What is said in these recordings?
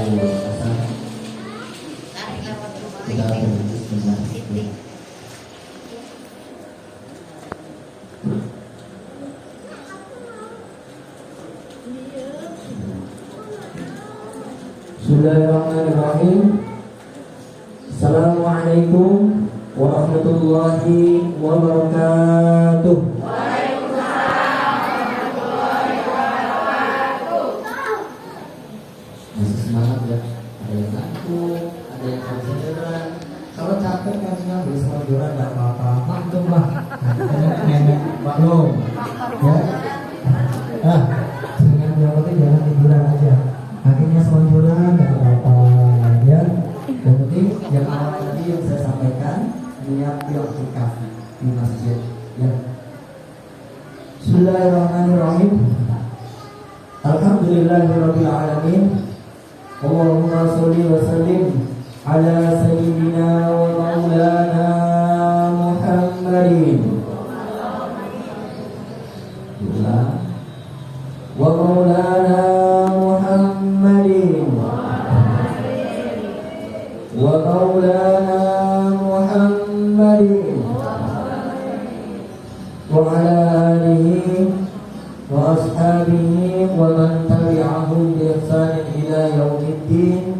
Bismillahirrahmanirrahim. Assalamualaikum warahmatullahi wabarakatuh. Waalaikumsalam warahmatullahi wabarakatuh. Masih semangat ya? Ada yang ngantuk, ada yang kesedaran. Kalau capek kan nggak bisa tiduran nggak apa-apa. Maklum lah. Nenek maklum. Ya. Jangan jawabnya jangan tiduran aja. Akhirnya selonjoran nggak apa-apa ya. Yang penting yang awal tadi yang saya sampaikan niat i'tikaf di masjid ya. Bismillahirrahmanirrahim. Alhamdulillahirabbil alamin. Allahumma sholli wa sallim ala sayyidina wa maulana Muhammadin wa maulana Muhammadin wa maulana Muhammadin wa ala alihi wa ashabihi wa man tabi'ahum bi ihsanin ila yaumiddin.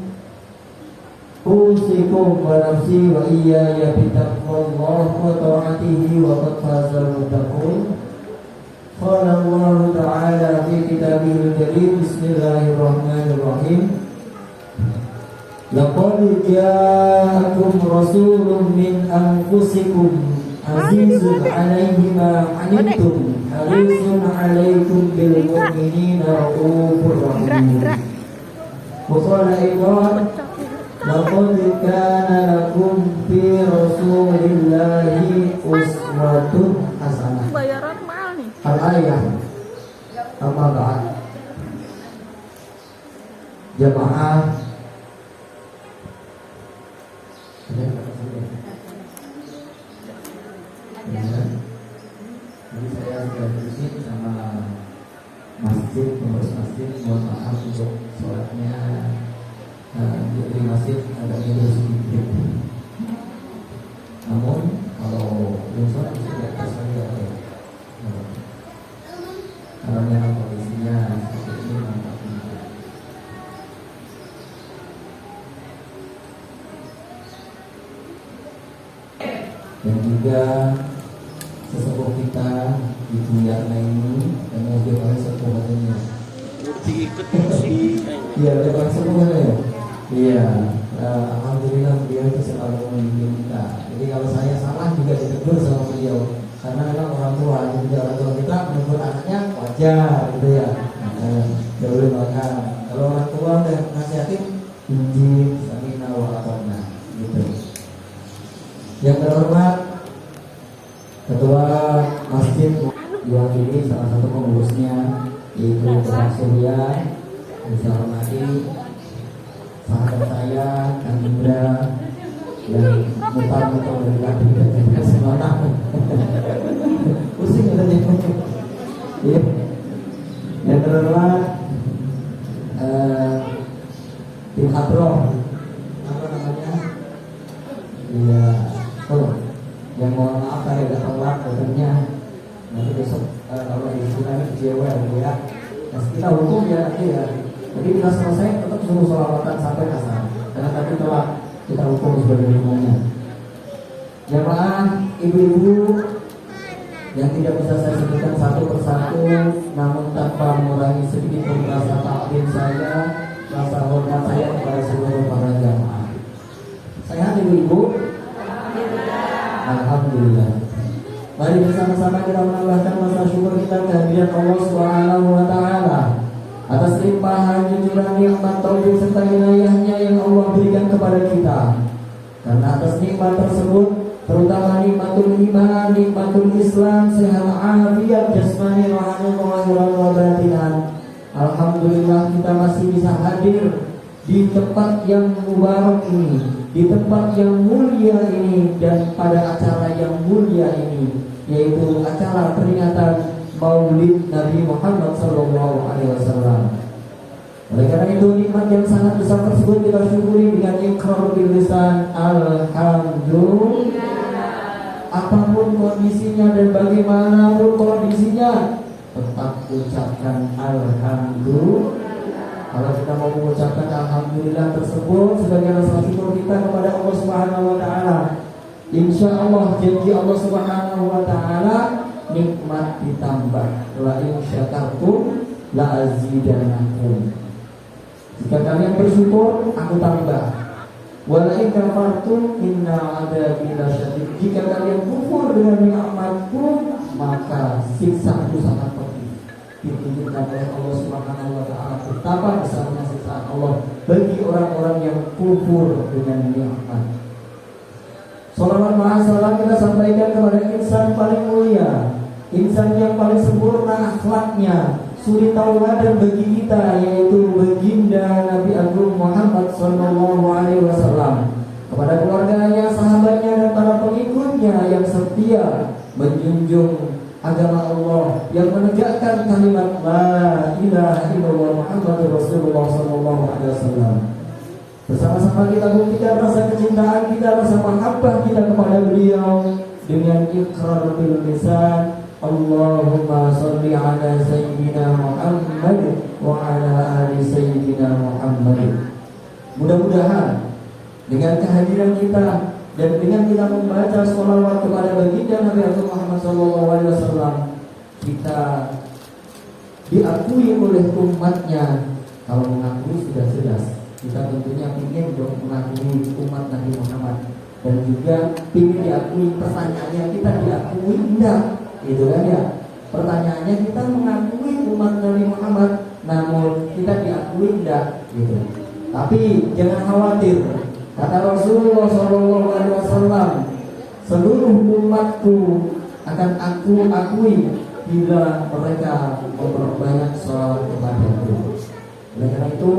Usikum wa nafsi wa iyaya bitaqwallah wa ta'atihi wa qad fazal muttaqun. Qala Allah Ta'ala fi kitabihil jalil. Bismillahirrahmanirrahim. Laqad ja'akum rasulun min anfusikum azizun 'alaihi ma 'anittum harisun 'alaikum bil mu'minina raufur rahim. Wa qala Imran laqad kana lakum fi rasulillahi uswatun hasanah. Bayaran mahal nih. Al-ayah amma ba'd. Jamaah jadi saya sudah berusin sama masjid, pengurus masjid. Mohon maaf untuk sholatnya di masjid agak jauh sedikit. Namun kalau belum sholat bisa di atas lagi ya. Kalau memang kondisinya seperti ini nampak ini. Dan juga sesepuh kita Ibu Yarna ini dan mobil oleh sesepuh katanya. Diikut sih. Iya, ada orang sepuh ya. Iya, alhamdulillah beliau itu selalu membimbing kita. Jadi kalau saya salah juga ditegur sama beliau. Karena memang orang tua, jadi orang tua kita menegur anaknya wajar gitu ya. Gak boleh makan. Kalau orang tua udah nasihatin, injil, samina wa atona gitu. Yang terhormat Ketua Masjid diwakili salah satu pengurusnya yaitu Bapak Surya. Yang saya hormati sahabat saya Kang Indra yang mutar-mutar dari kaki dan juga semangat. Pusing katanya. Iya. Yang terhormat tim Hadroh, apa namanya? Iya. Yang mohon maaf saya agak telat katanya. Nanti besok kalau di sana kecewa ya. Mas kita hukum ya nanti ya. Jadi kita selesai tetap suruh sholawatan sampai asar. Karena tadi telat kita hukum sebagai hukumnya. Jamaah ibu-ibu yang tidak bisa saya sebutkan satu persatu, namun tanpa mengurangi sedikit pun rasa takdim saya, rasa hormat saya kepada seluruh para jamaah. Sehat ibu-ibu? Alhamdulillah. Mari bersama-sama kita menambahkan rasa syukur kita kehadiran Allah Subhanahu wa taala atas limpahan jujuran nikmat taufik serta inayahnya yang Allah berikan kepada kita. Karena atas nikmat tersebut, terutama nikmatul iman, nikmatul Islam, sehat afiat jasmani, rohani, kemakmuran wa batinan, alhamdulillah kita masih bisa hadir di tempat yang mubarak ini, di tempat yang mulia ini, dan pada acara yang mulia ini, yaitu acara peringatan Maulid Nabi Muhammad SAW. Oleh karena itu nikmat yang sangat besar tersebut kita syukuri dengan iqrar bil lisan alhamdulillah. Apapun kondisinya dan bagaimanapun kondisinya, tetap ucapkan alhamdulillah. Kalau kita mau mengucapkan alhamdulillah tersebut sebagai rasa syukur kita kepada Allah Subhanahu wa taala, insya Allah janji Allah Subhanahu wa taala nikmat ditambah. La in syakartum la azidannakum. Jika kalian bersyukur, aku tambah. Wa la in kafartum inna adzabi lasyadid. Jika kalian kufur dengan nikmatku, maka siksaku sangat pedih. Ditunjukkan oleh Allah Subhanahu wa taala betapa besarnya siksaan Allah bagi orang-orang yang kufur dengan nikmat. Salawat ma'asalam kita sampaikan kepada insan paling mulia, insan yang paling sempurna akhlaknya, suri tauladan bagi kita, yaitu baginda Nabi Agung Muhammad sallallahu alaihi wasallam, kepada keluarganya, sahabatnya dan para pengikutnya yang setia menjunjung agama Allah, yang menegakkan kalimat la ilaha illallah Muhammadur Rasulullah sallallahu alaihi wasallam. Bersama-sama kita buktikan rasa kecintaan kita, rasa mahabbah kita kepada beliau dengan iqrar bil lisan Allahumma sholli ala sayyidina Muhammad wa ala ali sayyidina Muhammad. Mudah-mudahan dengan kehadiran kita dan dengan kita membaca sholawat kepada baginda Nabi Muhammad SAW, kita diakui oleh umatnya. Kalau mengakui sudah jelas, kita tentunya ingin dong mengakui umat Nabi Muhammad, dan juga ingin diakui. Pertanyaannya, kita diakui enggak? Gitu kan ya. Pertanyaannya, kita mengakui umat Nabi Muhammad, namun kita diakui enggak? Gitu. Tapi jangan khawatir. Kata Rasulullah SAW, seluruh umatku akan aku akui bila mereka memperbanyak sholawat kepadaku. Oleh karena itu,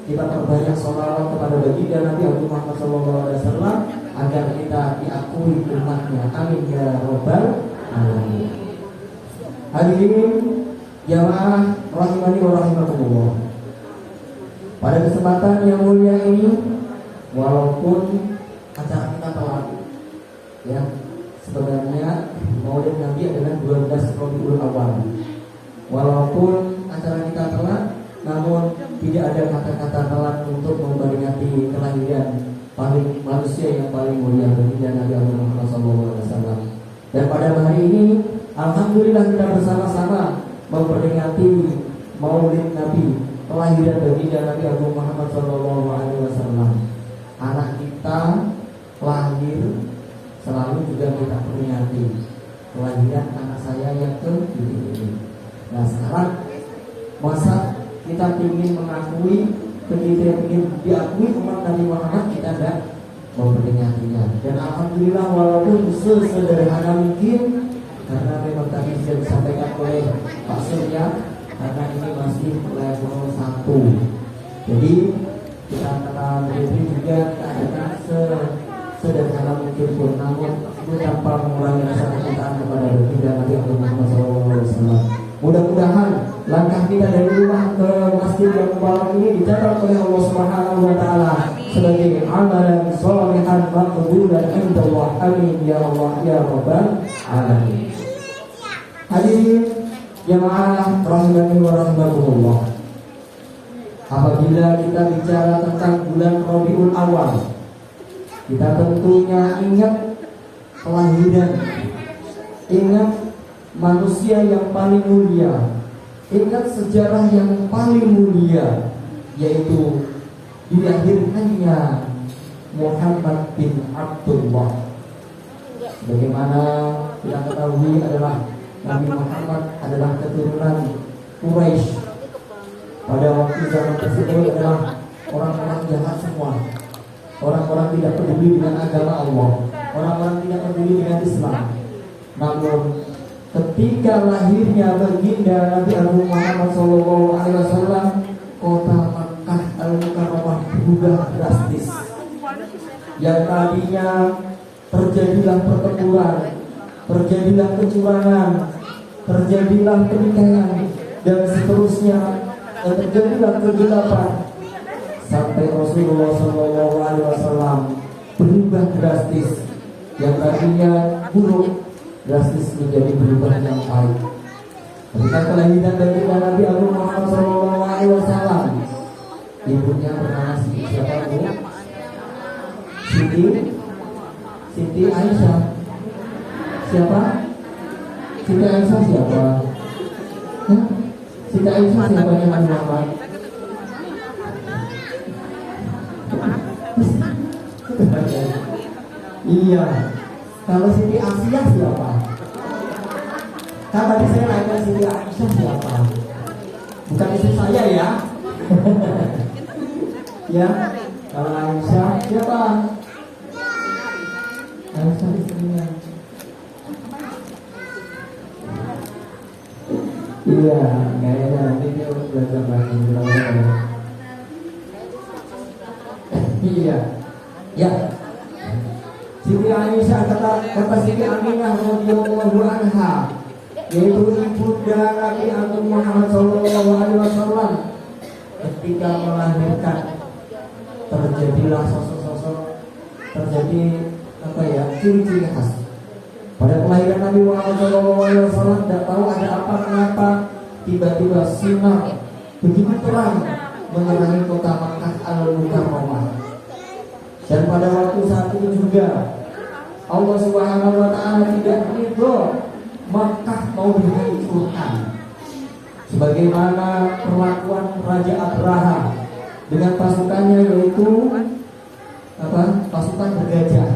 kita perbanyak sholawat kepada baginda Nabi Muhammad SAW agar kita diakui umatnya. Amin ya robbal alamin. Hadirin jamaah rahimani wa rahimakumullah. Pada kesempatan yang mulia ini, walaupun acara kita telat, ya, sebenarnya Maulid Nabi adalah 12 Rabiul Awal. Walaupun acara kita telat, namun tidak ada kata-kata telat untuk memperingati kelahiran paling manusia yang paling mulia, baginda Nabi Muhammad SAW. Dan pada hari ini, alhamdulillah kita bersama-sama memperingati Maulid Nabi, kelahiran baginda Nabi Muhammad SAW. Anak kita lahir, selalu juga kita peringati kelahiran anak saya yang ke-7 ini. Nah sekarang masa kita ingin mengakui, kita ingin diakui umat Nabi Muhammad, kita tidak memperingatinya. Dan alhamdulillah walaupun sesederhana mungkin, karena memang tadi sudah disampaikan oleh Pak Surya, karena ini masih level 1. Jadi kita akan beri juga keadaan sederhana mungkin pun, namun itu tanpa mengurangi rasa kecintaan kepada baginda Nabi Muhammad SAW. Mudah-mudahan langkah kita dari rumah ke masjid yang mubarak ini dicatat oleh Allah Subhanahu wa taala sebagai amalan sholihan maqbulan indallah. Amin ya Allah ya rabbal alamin. Hadirin jamaah rahimani wa rahimakumullah. Apabila kita bicara tentang bulan Rabiul Awal, kita tentunya ingat kelahiran, ingat manusia yang paling mulia, ingat sejarah yang paling mulia, yaitu dilahirkannya Muhammad bin Abdullah. Bagaimana kita ketahui adalah Nabi Muhammad adalah keturunan Quraisy. Pada waktu zaman tersebut adalah orang-orang jahat semua, orang-orang tidak peduli dengan agama Allah, orang-orang tidak peduli dengan Islam. Namun ketika lahirnya baginda Nabi Muhammad SAW, kota Makkah Al-Mukarramah berubah drastis. Yang tadinya terjadilah pertempuran, terjadilah kecurangan, terjadilah pernikahan dan seterusnya, terjadilah kegelapan sampai Rasulullah SAW berubah drastis, yang tadinya buruk drastis menjadi berubah yang baik. Ketika kelahiran dari Nabi Agung Muhammad SAW, ibunya bernama siapa bu? Siti Aisyah. Siapa? Siti Aisyah siapa? Siti Aisyah siapa yang Nabi Muhammad? Iya. Kalau Siti Aisyah siapa? Kan tadi saya nanya Siti Aisyah siapa? Bukan istri saya ya. Ya. Kalau Aisyah siapa? Aisyah istrinya. Iya, kayaknya nanti dia belajar lagi. Iya. Ya. Siti Aisyah kata Siti Aminah radhiyallahu anha, yaitu ibunda Nabi Agung Muhammad SAW, ketika melahirkan terjadilah terjadi ciri-ciri khas. Pada kelahiran Nabi Muhammad SAW, tidak tahu ada apa kenapa tiba-tiba sinar begitu terang menerangi kota Makkah Al-Mukarramah. Dan pada waktu saat itu juga Allah Subhanahu wa Ta'ala tidak ridho Makkah mau dihancurkan, sebagaimana perlakuan Raja Abraha dengan pasukannya, yaitu pasukan bergajah.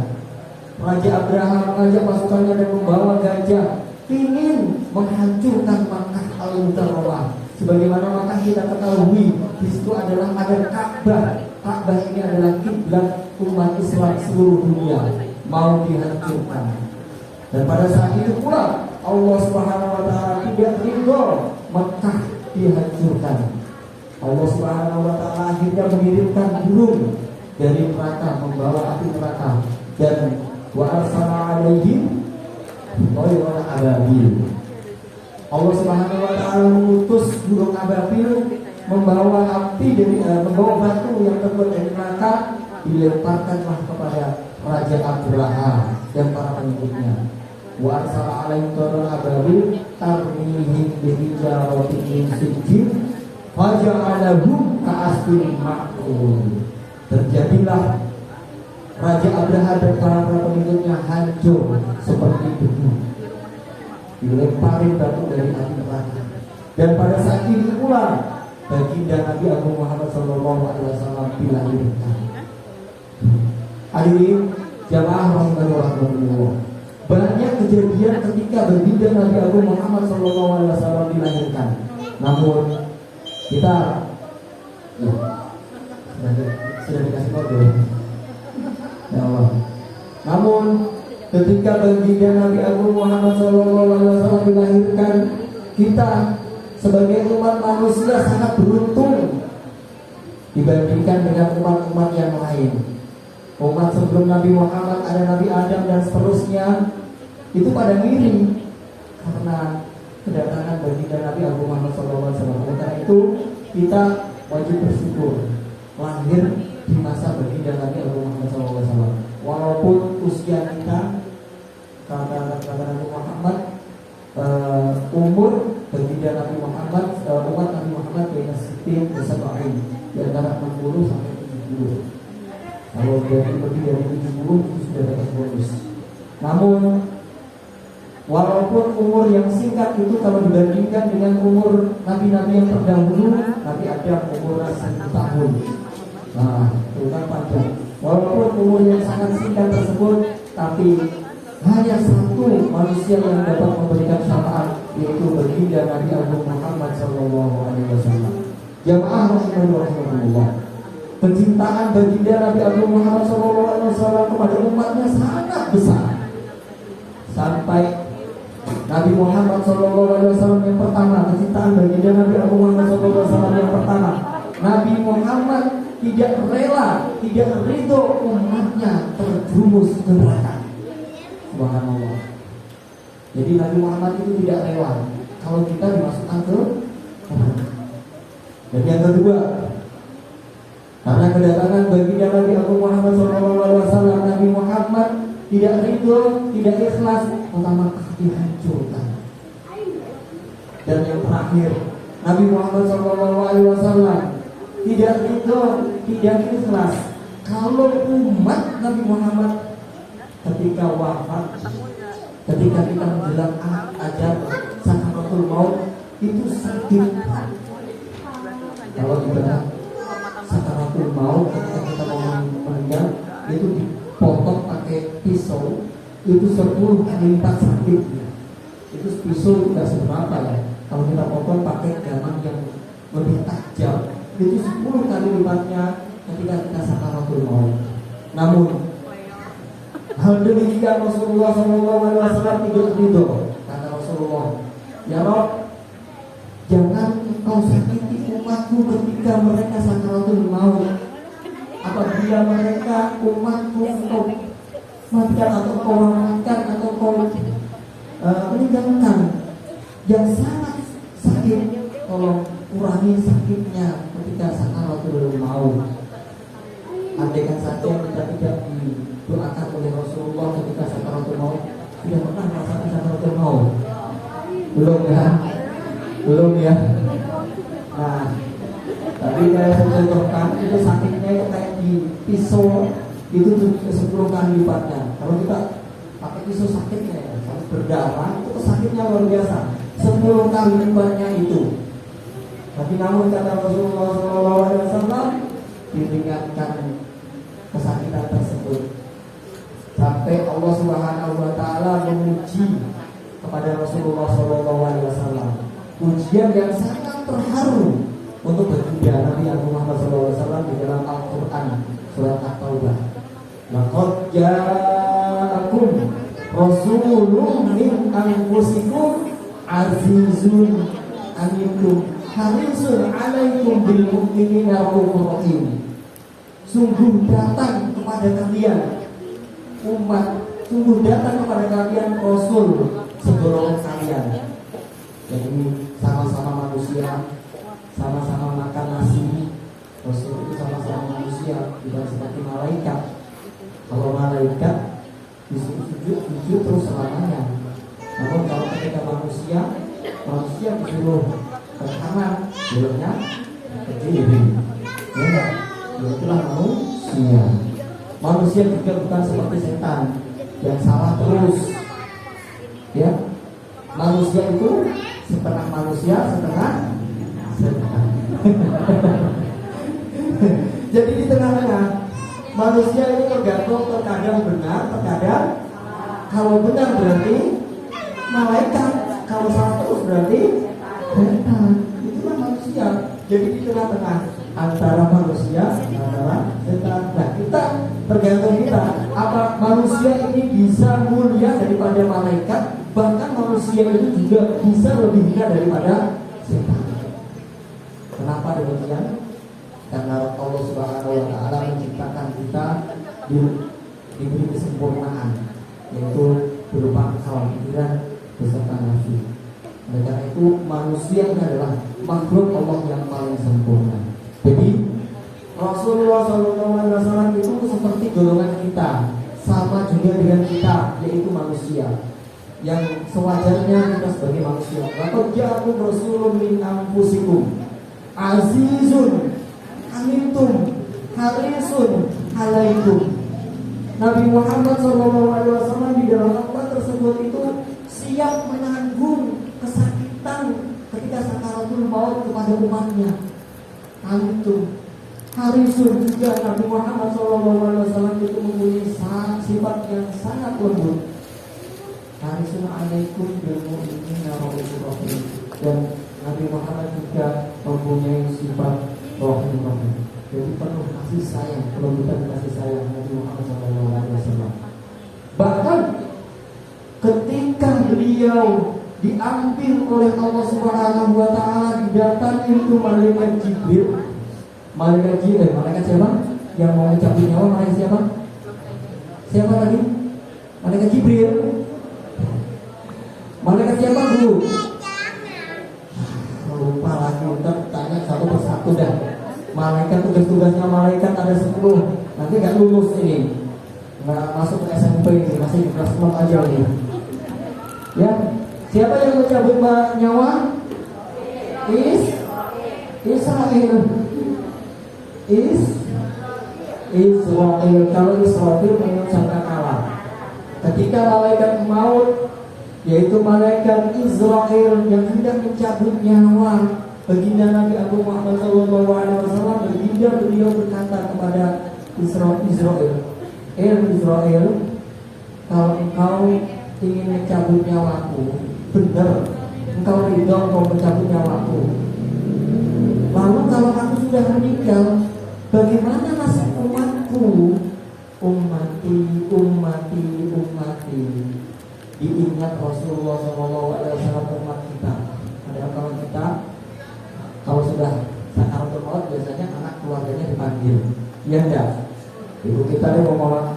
Raja Abraha mengajak pasukannya dan membawa gajah, ingin menghancurkan Makkah Al-Mukarramah. Sebagaimana Makkah kita ketahui, di situ adalah ada Ka'bah. Ka'bah ini adalah kiblat umat Islam seluruh dunia, mau dihancurkan. Dan pada saat itu pula Allah Subhanahu wa Ta'ala tidak ridho Makkah dihancurkan. Allah Subhanahu wa Ta'ala akhirnya mengirimkan burung dari neraka, membawa api neraka, dan wa arsala alaihim tayran ababil. Allah Subhanahu wa Ta'ala mengutus burung ababil membawa api dari membawa batu yang terbuat dari neraka, dilemparkanlah kepada Raja Abraha dan para pengikutnya. Wa arsala alaihim tayran ababil tarmihim bihijaratin min sijil faja'alahum ka'asfin ma'kul. Terjadilah Raja Abraha dan para pengikutnya hancur seperti debu, dilemparin batu dari api neraka. Dan pada saat itu pula baginda Nabi Agung Muhammad SAW dilahirkan. Hadirin jamaah rahimahullah, banyak kejadian ketika baginda Nabi Agung Muhammad SAW dilahirkan. Namun kita sudah dikasih kode, ya Allah. Namun ketika baginda Nabi Agung Muhammad SAW dilahirkan, kita sebagai umat manusia sangat beruntung dibandingkan dengan umat-umat yang lain. Umat sebelum Nabi Muhammad, ada Nabi Adam dan seterusnya, itu pada ngiri karena kedatangan baginda Nabi Agung Muhammad SAW. Karena itu kita wajib bersyukur lahir di masa baginda Nabi Agung Muhammad SAW. Walaupun usia kita kata Nabi Muhammad, umur baginda Nabi Muhammad, umat Nabi Muhammad baina sitin wa sab'in, di antara 60 sampai 70. Kalau lebih dari 70 itu sudah dapat bonus. Namun walaupun umur yang singkat itu kalau dibandingkan dengan umur nabi-nabi yang terdahulu, Nabi Adam umur 1000 tahun. Nah, itu kan panjang. Walaupun umur yang sangat singkat tersebut, tapi hanya satu manusia yang dapat memberikan syafaat, yaitu baginda Nabi Agung Muhammad SAW. Jamaah rahimahullah, kecintaan baginda Nabi Agung Muhammad SAW kepada umatnya sangat besar. Sampai Nabi Muhammad SAW yang pertama, kecintaan baginda Nabi Agung Muhammad SAW yang pertama, Nabi Muhammad tidak rela, tidak ridho umatnya terjerumus ke neraka. Subhanallah. Jadi Nabi Muhammad itu tidak rela kalau kita dimasukkan ke neraka. Dan yang kedua, karena kedatangan baginda Nabi Muhammad SAW, Nabi Muhammad tidak ridho, tidak ikhlas, utama dihancurkan. Dan yang terakhir, Nabi Muhammad SAW tidak ridho, tidak ikhlas kalau umat Nabi Muhammad ketika wafat, ketika kita menjelang ajal sakaratul maut itu sakit. Kalau kita sakaratul maut ketika kita mau meninggal itu dipotong pakai pisau, itu 10 kali lipat sakitnya. Itu pisau tidak seberapa ya. Kalau kita potong pakai gaman yang lebih tajam, itu 10 kali lipatnya ketika kita sakaratul maut. Namun hal demikian Rasulullah SAW tidak ridho. Kata Rasulullah, ya Rabb, jangan engkau sakiti umatku ketika mereka sakaratul maut. Apabila mereka umatku engkau matikan atau kau wafatkan atau kau meninggalkan yang sangat sakit, tolong kurangi sakitnya ketika sakaratul maut. Andaikan saja kita tidak didoakan oleh Rasulullah ketika sakaratul maut, sudah pernah merasakan sakaratul maut? Belum ya? Belum ya? Nah, tapi kayak saya contohkan, itu sakitnya itu kayak di pisau, itu 10 kali lipatnya. Kalau kita pakai pisau sakitnya ya, harus berdarah, itu sakitnya luar biasa, 10 kali lipatnya itu. Tapi namun kata Rasulullah SAW, diringankan kesakitan tersebut sampai Allah Subhanahu wa taala memuji kepada Rasulullah SAW. Pujian yang sangat terharu untuk baginda Nabi Muhammad SAW di dalam Al-Qur'an surat At-Taubah. Laqad ja'akum rasulun min anfusikum azizun alaikum harisun alaikum bil mu'minina raufur rahim. Sungguh datang kepada kalian umat, sungguh datang kepada kalian Rasul segolongan kalian. Jadi sama-sama manusia, sama-sama makan nasi. Rasul itu sama-sama manusia, tidak seperti malaikat. Kalau malaikat sujud terus selamanya. Namun kalau ketika manusia disuruh ke kanan, beloknya ke kiri. Ya, itulah manusia. Manusia juga bukan seperti setan yang salah terus. Ya, manusia itu setengah manusia, setengah setan. Jadi di tengah-tengah manusia ini tergantung, terkadang benar, terkadang kalau benar berarti malaikat, kalau salah terus berarti setan. Itulah manusia. Jadi di tengah-tengah antara manusia antara setan. Nah, kita tergantung kita. Apa manusia ini bisa mulia daripada malaikat? Bahkan manusia itu juga bisa lebih hina daripada setan. Kenapa demikian? Karena Allah Subhanahu wa taala menciptakan kita diberi kesempurnaan, yaitu berupa akal, pikiran beserta nafsu. Oleh karena itu manusia ini adalah makhluk Allah yang paling sempurna. Jadi Rasulullah SAW itu seperti golongan kita, sama juga dengan kita, yaitu manusia yang sewajarnya kita sebagai manusia. Laqad ja'akum rasulun min anfusikum azizun antum harisun alaikum. Nabi Muhammad SAW di dalam Al-Quran tersebut itu siap menanggung kesakitan ketika sakaratul maut kepada umatnya. Antum harisun juga. Nabi Muhammad SAW itu mempunyai sifat yang sangat lembut. Harisun alaikum bil mu'minina raufur rahim. Dan Nabi Muhammad juga mempunyai sifat rahim. Jadi penuh kasih sayang, kelembutan kasih sayang Nabi Muhammad SAW. Bahkan ketika beliau diambil oleh Allah Subhanahu wa taala, didatangi itu malaikat Jibril. Malaikat siapa? Yang mau mencabut nyawa malaikat siapa? Siapa tadi? Malaikat Jibril. Malaikat siapa, Bu? lupa lagi, ntar tanya satu persatu dah. Malaikat, tugas-tugasnya malaikat ada 10. Nanti nggak lulus ini, nggak masuk ke SMP ini, masih di kelas 6 aja ini. Ya, siapa yang mencabut nyawa? Israel. Israel. Kalau Israel mengucapkan kalah. Ketika malaikat maut, yaitu malaikat Israel yang hendak mencabut nyawa baginda Nabi Agung Muhammad SAW, baginda beliau berkata kepada Israel, Israel, kalau engkau ingin mencabut nyawaku, benar, engkau ridho engkau mencabut nyawaku. Lalu kalau aku sudah meninggal, bagaimana nasib umatku? Ummati. Diingat Rasulullah SAW umat kita. Padahal kalau kita, kalau sudah sakaratul maut, biasanya anak keluarganya dipanggil. Iya enggak? Ibu kita nih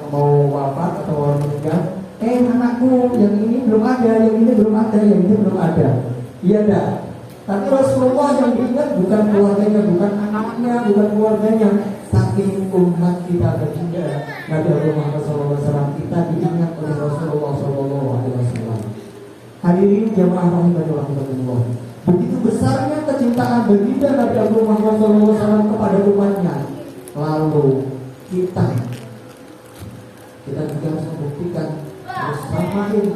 mau wafat atau mau meninggal, anakku yang ini belum ada, yang ini belum ada, yang ini belum ada. Iya enggak? Tapi Rasulullah yang diingat bukan keluarganya, bukan anaknya, bukan keluarganya, saking umat kita baginda Nabi Muhammad SAW, kita diingat oleh Rasulullah SAW. Hadirin jamaah rahimahullah, begitu besarnya kecintaan baginda Nabi Muhammad SAW kepada umatnya. Lalu kita juga harus membuktikan, harus samain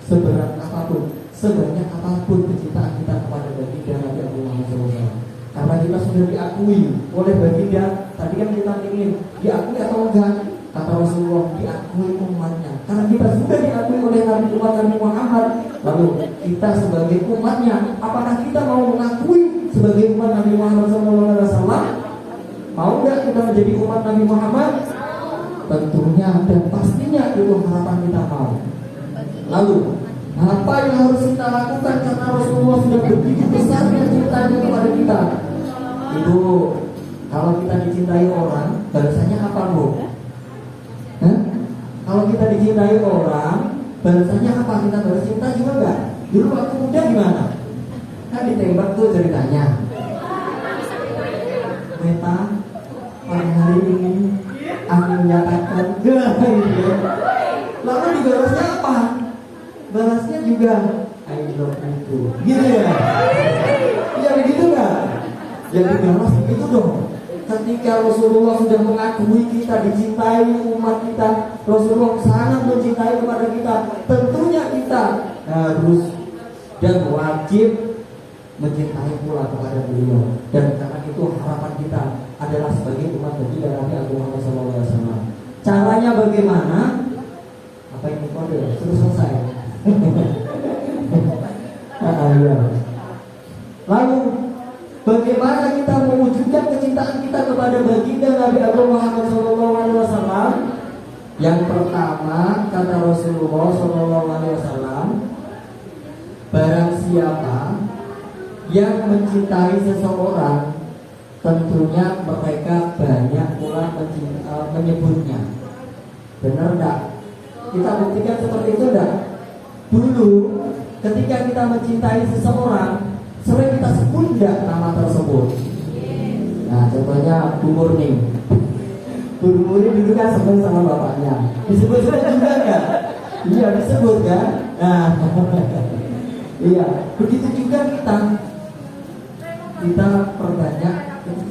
seberat apapun, sebanyak apapun kecintaan kita kepada baginda Nabi Muhammad SAW. Karena kita sudah diakui oleh baginda. Tadi kan kita ingin diakui atau enggak? Kata Rasulullah, diakui umatnya. Karena kita sudah diakui oleh umat Nabi Muhammad. Lalu kita sebagai umatnya, apakah kita mau mengakui sebagai umat Nabi Muhammad SAW? Mau enggak kita menjadi umat Nabi Muhammad? Tentunya dan pastinya itu harapan kita mau. Lalu apa yang harus kita lakukan karena Rasulullah sudah begitu besarnya cintanya kepada kita? Ibu, kalau kita dicintai orang, balasannya apa, Bu? Kalau kita dicintai orang, balasannya apa? Kita balas cinta juga enggak? Dulu waktu muda gimana? Kan ditembak tuh ceritanya. Meta, pada hari ini angin menyatakan lalu dibalasnya apa? Balasnya juga I love you, gitu ya? Iya begitu nggak? Yang dibalas begitu dong. Ketika Rasulullah sudah mengakui kita, dicintai umat kita, Rasulullah sangat mencintai kepada kita, tentunya kita harus dan wajib mencintai pula kepada beliau. Dan karena itu harapan kita adalah sebagai umat baginda Nabi Muhammad SAW. Caranya bagaimana? Apa ini kode? Sudah selesai. Lalu bagaimana kita mewujudkan kecintaan kita kepada baginda Nabi Muhammad SAW? Yang pertama kata Rasulullah SAW, barang siapa yang mencintai seseorang, tentunya mereka banyak pula menyebutnya. Benar enggak? Kita buktikan seperti itu enggak? Dulu ketika kita mencintai seseorang, sering kita sebut enggak nama tersebut? Nah, contohnya Bu Murni. Bu Murni dulu kan senang sama bapaknya. Disebut-sebut juga enggak? Iya, disebut kan? Nah, iya, begitu juga kita perbanyak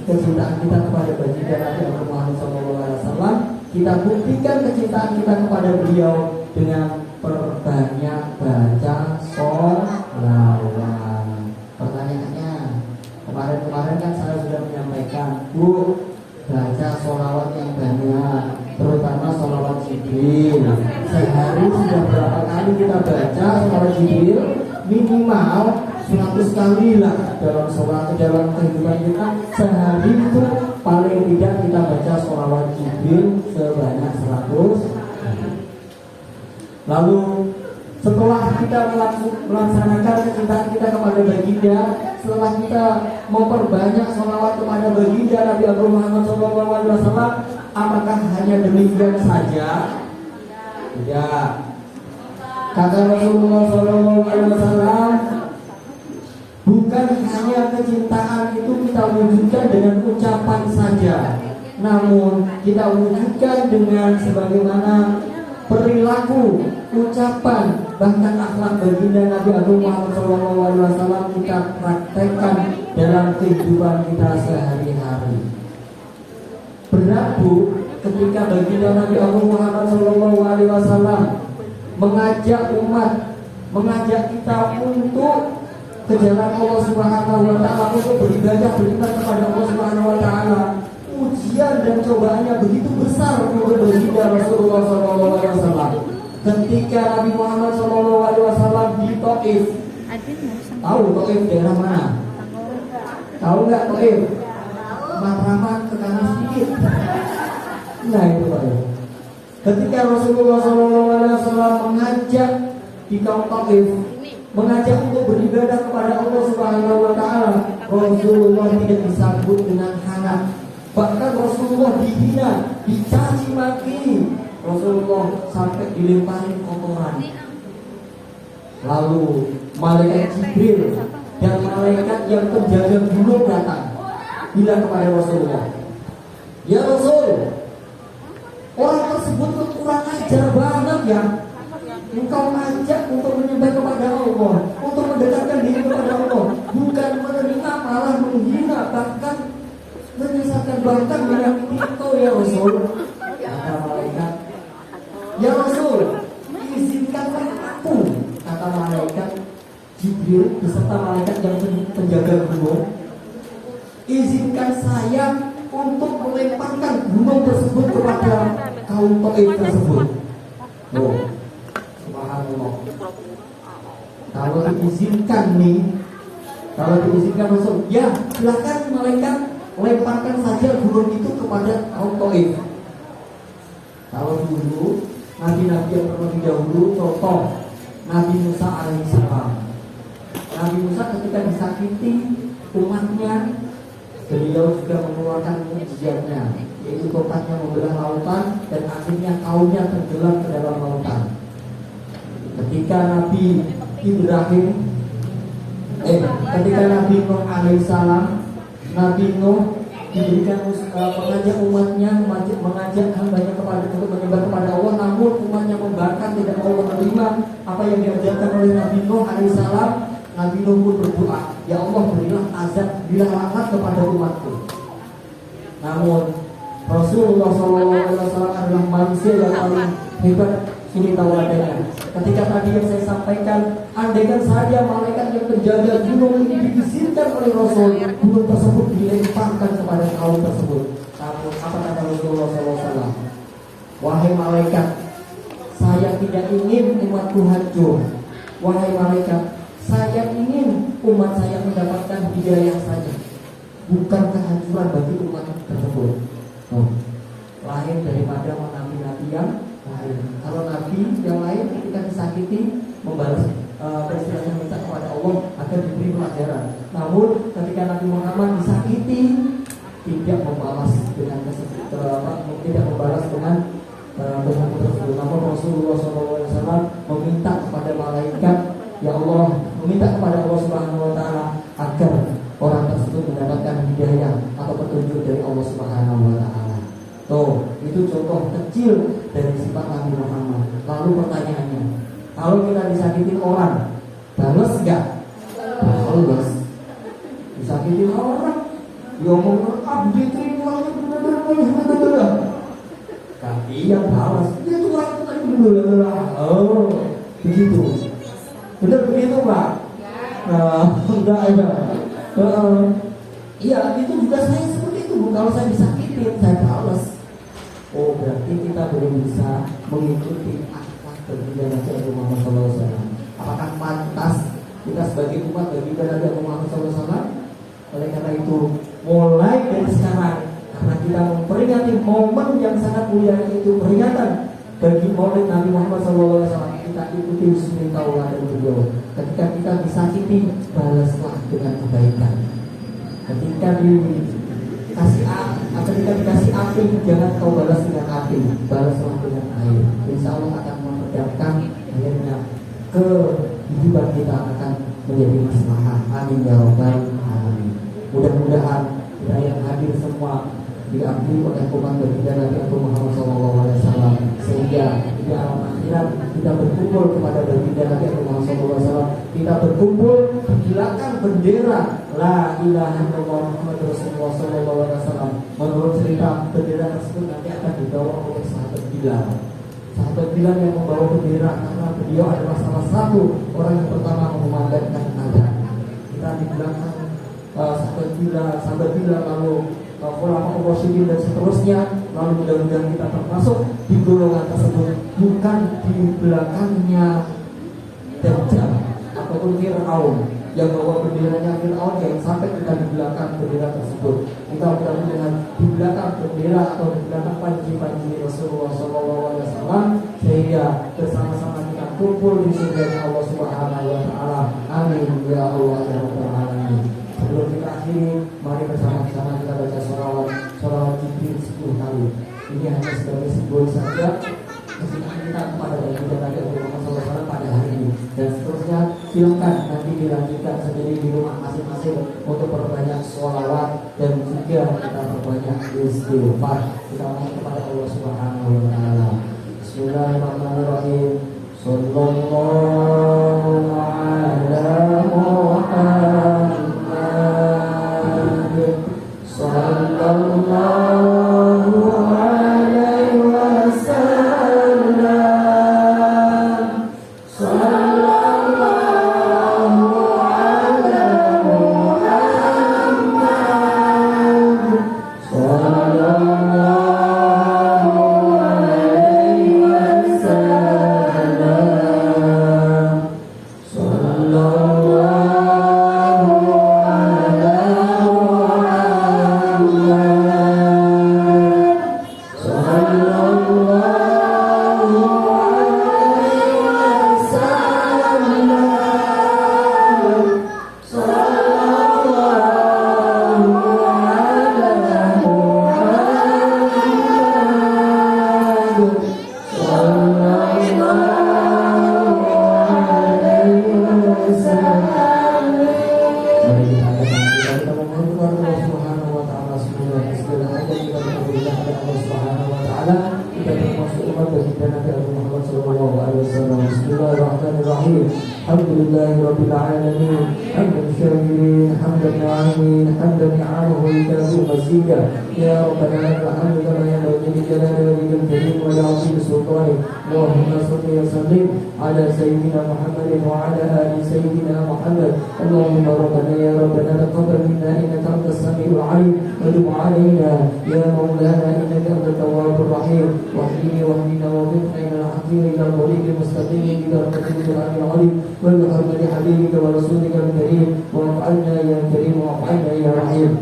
kecintaan kita kepada baginda Nabi Muhammad SAW. Kita buktikan kecintaan kita kepada beliau dengan perbanyak baca sholawat. Pertanyaannya, kemarin kan saya sudah menyampaikan, Bu, baca sholawat yang banyak, terutama sholawat Jibril. Sehari sudah berapa kali kita baca sholawat Jibril? Minimal 100 kali lah dalam sholat, dalam kehidupan kita sehari itu paling tidak kita baca sholawat Jibril sebanyak 100. Lalu setelah kita melaksanakan kecintaan kita kepada baginda, setelah kita memperbanyak sholawat kepada baginda Nabi Muhammad SAW, apakah hanya demikian saja? Tidak. Kata Rasulullah SAW, bukan hanya kecintaan itu kita wujudkan dengan ucapan saja, namun kita wujudkan dengan sebagaimana perilaku, ucapan, bahkan akhlak baginda Nabi Agung Muhammad SAW kita praktekkan dalam kehidupan kita sehari-hari. Berat Bu, ketika baginda Nabi Agung Muhammad SAW mengajak umat, mengajak kita untuk ke jalan Allah Subhanahu wa Ta'ala, untuk beribadah, beriman kepada Allah Subhanahu wa Ta'ala. Ujian dan cobaannya begitu besar untuk baginda Rasulullah SAW. Ketika Nabi Muhammad SAW di Taif, tahu Taif daerah mana? Tahu nggak Taif? Matraman ke kanan sedikit. Nah itu Pak. Ketika Rasulullah SAW mengajak di kaum Taif, mengajak untuk beribadah kepada Allah Subhanahu wa Ta'ala, Rasulullah tidak disambut dengan hangat. Bahkan Rasulullah dihina, dicaci maki. Rasulullah sampai dilempari kotoran. Lalu malaikat Jibril dan malaikat yang penjaga gunung datang, bilang kepada Rasulullah, "Ya Rasul, orang tersebut kurang ajar banget ya. Engkau ajak untuk menyembah kepada Allah, untuk mendekatkan diri kepada Allah, bukan menerima, malah menghina, bahkan menyesatkan, bahkan menyakiti engkau ya Rasul." Kata malaikat, "Ya Rasul, izinkanlah aku," kata malaikat Jibril beserta malaikat yang penjaga gunung, "izinkan saya untuk melemparkan gunung tersebut kepada kaum Taif tersebut." Loh, subhanallah. Kalau diizinkan nih, kalau diizinkan Rasul, ya silakan malaikat lemparkan saja gunung itu kepada kaum Taif. Kalau dulu Nabi-Nabi yang terlebih dahulu, contoh Nabi Musa alaihissalam. Nabi Musa ketika disakiti umatnya, beliau juga mengeluarkan mukjizatnya, yaitu tongkatnya membelah lautan dan akhirnya kaumnya tenggelam ke dalam lautan. Ketika Nabi Ibrahim, ketika Nabi Nuh alaihissalam, Nabi Nuh diberikan mengajak umatnya, mengajak hambanya kepada untuk menyembah kepada Allah, namun umatnya membangkang, tidak mau menerima apa yang diajarkan oleh Nabi Nuh alaihissalam. Nabi Nuh pun berdoa, "Ya Allah, berilah azab, berilah laknat kepada umatku." Namun Rasulullah SAW adalah manusia yang paling hebat suri tauladannya. Ketika tadi yang saya sampaikan, andaikan saja malaikat yang penjaga gunung ini diizinkan oleh Rasul, gunung tersebut dilemparkan kepada kaum tersebut. Namun apa kata Rasulullah SAW? "Wahai malaikat, saya tidak ingin umatku hancur. Wahai malaikat, saya ingin umat saya mendapatkan hidayah saja, bukan kehancuran bagi umat tersebut." Lain daripada nabi-nabi yang lain. Kalau nabi yang lain ketika disakiti membalas istilahnya minta kepada Allah agar diberi pelajaran. Namun ketika Nabi Muhammad disakiti tidak membalas dengan tidak membalas dengan tersebut. Namun Rasulullah SAW meminta kepada malaikat, "Ya Allah," meminta kepada Allah Subhanahu wa Ta'ala agar orang tersebut mendapatkan hidayah atau petunjuk dari Allah Subhanahu wa Ta'ala. Tuh, itu contoh kecil dari sifat Nabi Muhammad. Lalu pertanyaannya, kalau kita disakitin orang, balas nggak? Balas. Disakitin orang, diomongin abdi terimanya bener-bener. Tapi yang balas, dia tuh orang itu tadi bener-bener. Oh, begitu. Bener begitu Pak? Enggak ada. Iya, itu juga saya seperti itu. Kalau saya disakitin, saya balas. Oh, berarti kita belum bisa mengikuti akhlak baginda Nabi Muhammad SAW. Apakah pantas kita sebagai umat baginda Nabi Muhammad SAW? Oleh karena itu, mulai dari sekarang, karena kita memperingati momen yang sangat mulia itu, peringatan bagi Maulid Nabi Muhammad SAW, kita ikuti suri tauladan beliau. Ketika kita disakiti, balaslah dengan kebaikan. Ketika dikasih api, jangan kau balas dengan api, balaslah dengan air. Insya Allah akan mempersiapkan akhirnya kehidupan kita akan menjadi maslahat. Amin ya rabbal alamin. Mudah-mudahan kita yang hadir semua diambil oleh umat baginda Nabi Muhammad SAW, sehingga di alam akhirat kita berkumpul kepada baginda Nabi Muhammad SAW. Kita berkumpul menghilangkan bendera La ilaha illallah Muhammad Rasulullah SAW. Menurut cerita, bendera tersebut nanti akan dibawa oleh sahabat Bilal. Sahabat Bilal yang membawa bendera karena beliau adalah salah satu orang yang pertama mengumandangkan azan. Kita di belakang sahabat Bilal lalu ulama Rasyidin dan seterusnya, lalu mudah-mudahan kita termasuk di golongan tersebut, bukan di belakangnya Dajjal ataupun Fir'aun yang bawa benderanya Fir'aun, yang sampai kita di belakang bendera tersebut. Kita mudah-mudahan di belakang bendera atau di belakang panji-panji Rasulullah SAW, sehingga bersama-sama kita kumpul di surga Allah Subhanahu wa Ta'ala. Amin ya Allah ya Rabbal alamin. Sebelum kita akhiri, mari bersama-sama kita baca sholawat Jibril 10 kali. Ini hanya sebagai simbol saja kecintaan kita kepada baginda Nabi Muhammad SAW pada hari ini. Dan seterusnya silakan nanti dilanjutkan sendiri di rumah masing-masing untuk perbanyak sholawat dan juga kita perbanyak istighfar. Kita mohon kepada Allah Subhanahu wa Ta'ala. Bismillahirrahmanirrahim. Sallallahu ala Muhammad. Sallallahu alaihi wasallam. Sallallahu ala Muhammad. Sallallahu alaihi wasallam. Sallallahu Bismillahirrahmanirrahim. Alhamdulillahirabbil alamin. Hamdan syakirin, hamdan na'imin, hamdan ni'amahu yukafi mazida. Ya Rabbana lakal hamdu kama yanbaghi li jalali wajhikal karim wa li'azimi sultanik. Allahumma shalli wa sallim ala sayyidina Muhammadin wa ala ali sayyidina Muhammad. Allahumma rabbana ya Rabbana taqabbal minna innaka antas samiul 'alim wa tub 'alaina ya maulana innaka antat tawwabur rahim. Wahdini wahdina wa biqna ila al-haqqi ila al-tariqil mustaqim ila al-tariqil alim wa bi hurmati habibika wa rasulika al-karim wa'af'alna ya karim wa'af'alna ya rahim.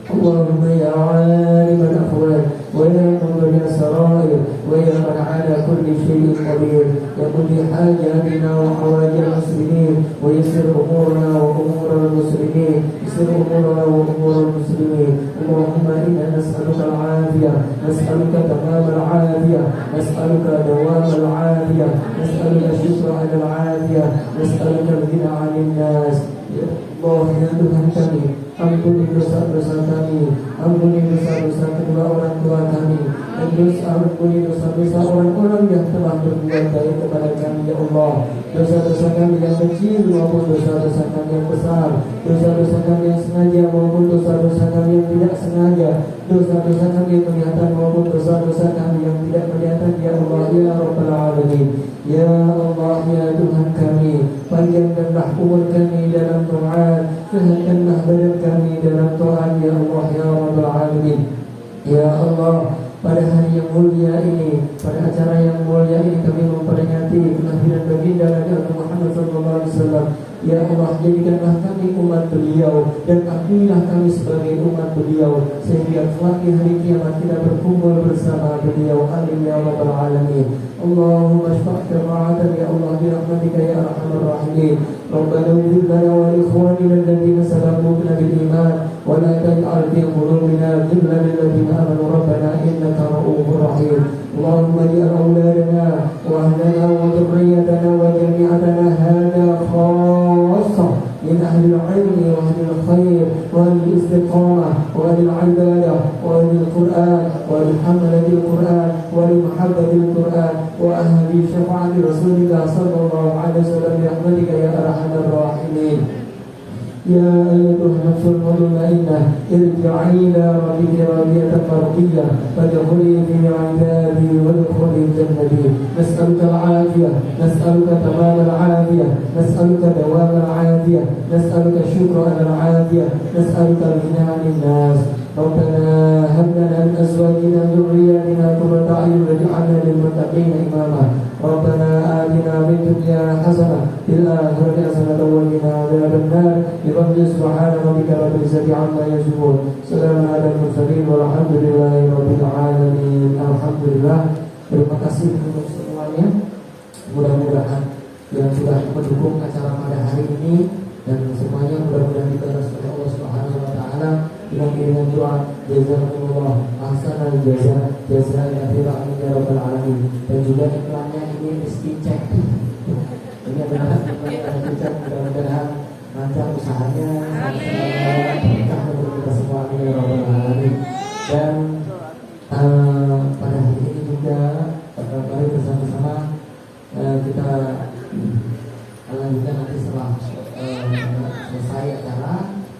Allahumma ya 'alim al-ahwal wa ya mughni as-sarair wa ya man 'ala kulli shay'in qadir ya qudi hajatina wa hawaij al-muslimin wa yassir umurana wa umur al-muslimin yassir umurana wa umur al-muslimin. Allahumma inna nas'aluka al-'afiyah, nas'aluka tamam al-'afiyah, nas'aluka dawam al-'afiyah, nas'aluka syukra 'ala al-'afiyah, nas'aluka al-ghina 'anil nas. Ya Allah ya Tuhan kami, ampuni dosa-dosa kami, ampuni dosa-dosa kedua orang tua kami, dan ampuni dosa-dosa orang-orang yang telah berbuat baik kepada kami ya Allah. Dosa-dosa kami yang kecil maupun dosa-dosa kami yang besar, dosa-dosa kami yang sengaja maupun dosa-dosa kami yang tidak sengaja, dosa-dosa kami yang kelihatan maupun dosa-dosa kami yang tidak kelihatan ya Allah ya Rabbal alamin. Ya Allah ya Tuhan kami, panjangkanlah umur kami dalam taat, sehatkanlah badan kami dalam taat ya Allah ya Rabbal alamin. Ya Allah, pada hari yang mulia ini, pada acara yang mulia ini kami memperingati kelahiran baginda Nabi Muhammad SAW. Ya Allah, jadikanlah kami umat beliau dan akunilah kami sebagai umat beliau, sehingga kelak di hari kiamat kita berkumpul bersama beliau. Amin ya Rabbal alamin. Allahumma syfa' syafa'atan ya Allah bi rahmatika ya arhamar rahimin. Rabbana ighfir lana wa li ikhwanina alladhina sabaquna bil iman wa la taj'al fi qulubina ghillan lil ladzina amanu rabbana innaka ra'ufur rahim. Allahumma ij'al awladana wa ahlana wa dhurriyyatana wa jami'atana hadha khassah العلم وأهل الخير وأهل الاستقامة وأهل العبادة وأهل القرآن وأهل حملة القرآن وأهل محبة القرآن وأهل شفاعة رسولك صلى الله عليه وسلم برحمتك يا أرحم الراحمين. يا أيتها النفس المطمئنة ارجعي إلى ربك راضية مرضية فادخلي في عبادي وادخلي جنتي. نسألك العافية، نسألك تمام العافية، نسألك دوام العافية، نسألك الشكر على العافية، نسألك الغنى عن الناس. ربنا هب لنا من أزواجنا وذرياتنا قرة أعين واجعلنا للمتقين إماما. ربنا آتنا في الدنيا حسنة في الآخرة حسنة وقنا عذاب النار. بفضل سبحان ربك رب العزة عما يصفون، سلام على المرسلين والحمد لله رب العالمين. Alhamdulillah. Terima kasih untuk semuanya. Mudah-mudahan yang sudah mendukung acara pada hari ini dan semuanya mudah-mudahan dibalas oleh Allah Subhanahu wa taala dengan kirim doa jazakumullah ahsanal jaza katsiran ya rabbal alamin. Dan juga iklannya ini mesti cek. Ini adalah mudah-mudahan lancar usahanya, berkah untuk kita semua ya rabbal alamin. Dan pada hari ini juga mari bersama-sama kita lanjutkan nanti setelah selesai acara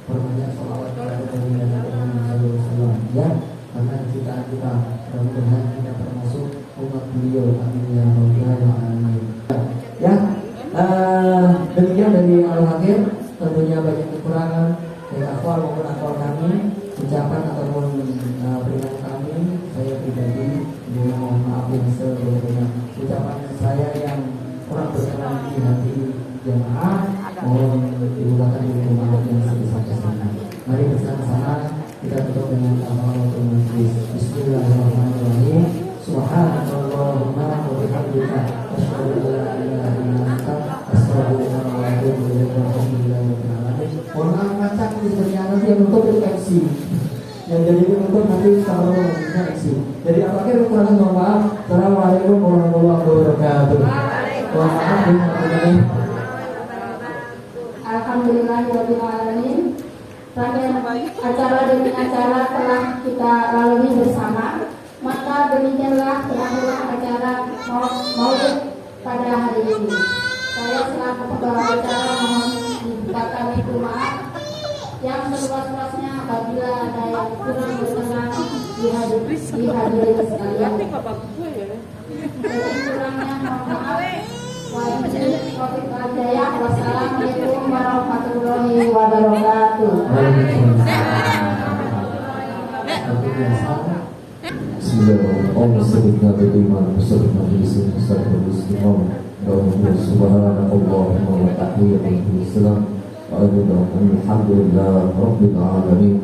perbanyak sholawat kepada Nabi Muhammad SAW ya, karena kita mudah-mudahan kita termasuk umat beliau, amin ya rabbal alamin. Ya, demikian dari Al-Hakim. Tentunya banyak kekurangan dari akwal maupun akwal kami, ucapan ataupun peringatan kami, saya pribadi mohon maaf yang sebelumnya. Ucapan saya yang kurang berkenan di hati jemaah mohon digunakan di rumah yang sebesar-besarnya. Mari bersama-sama kita tutup dengan al-Fatihah majlis. Bismillahirrahmanirrahim. Subhanallahumma wa bihamdika asyhadu an la ilaha illa anta astaghfiruka wa atubu ilaik. Mohon maaf ngacak sebenarnya nanti yang untuk itu MC. Yang jadi untuk nanti kalau bisa MC. Jadi apakah kekurangan mohon maaf. Assalamualaikum warahmatullahi wabarakatuh. Alhamdulillahirabbil alamin. Rangkaian acara demi acara telah kita lalui bersama. Maka demikianlah berakhirlah acara maulid pada hari ini. Saya selaku pembawa acara mohon dibukakan pintu maaf yang seluas-luasnya apabila ada yang kurang berkenan dihadirin sekalian. Jadi kurangnya mohon maaf. Wassalamualaikum warahmatullahi wabarakatuh. Alhamdulillah rabbil alamin.